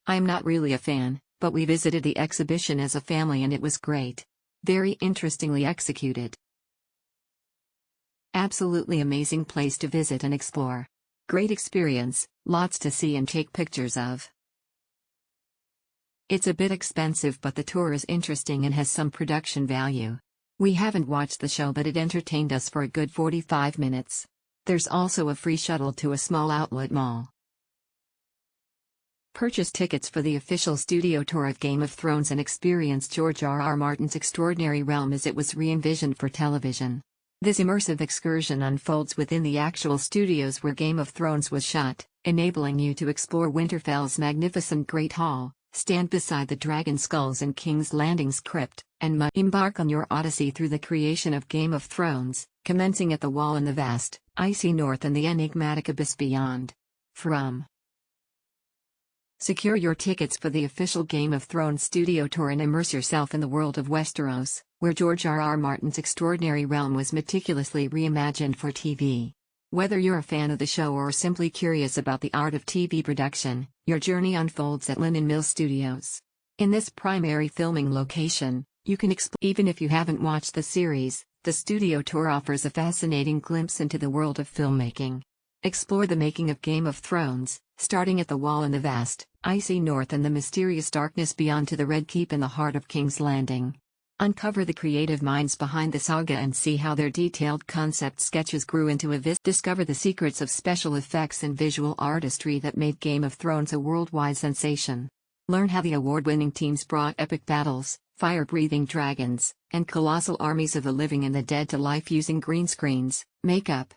I'm not really a fan, but we visited the exhibition as a family and it was great. Very interestingly executed. Absolutely amazing place to visit and explore. Great experience, lots to see and take pictures of. It's a bit expensive, but the tour is interesting and has some production value. We haven't watched the show, but it entertained us for a good 45 minutes. There's also a free shuttle to a small outlet mall. Purchase tickets for the official studio tour of Game of Thrones and experience George R.R. Martin's extraordinary realm as it was re-envisioned for television. This immersive excursion unfolds within the actual studios where Game of Thrones was shot, enabling you to explore Winterfell's magnificent Great Hall, stand beside the dragon skulls in King's Landing's crypt, and embark on your odyssey through the creation of Game of Thrones, commencing at the Wall in the vast, icy north and the enigmatic abyss beyond. Secure your tickets for the official Game of Thrones studio tour and immerse yourself in the world of Westeros, where George R.R. Martin's extraordinary realm was meticulously reimagined for TV. Whether you're a fan of the show or simply curious about the art of TV production, your journey unfolds at Linen Mill Studios. In this primary filming location, you can explore. Even if you haven't watched the series, the studio tour offers a fascinating glimpse into the world of filmmaking. Explore the making of Game of Thrones, starting at the Wall in the vast, icy north and the mysterious darkness beyond to the Red Keep in the heart of King's Landing. Uncover the creative minds behind the saga and see how their detailed concept sketches grew into a Discover the secrets of special effects and visual artistry that made Game of Thrones a worldwide sensation. Learn how the award-winning teams brought epic battles, fire-breathing dragons, and colossal armies of the living and the dead to life using green screens, makeup,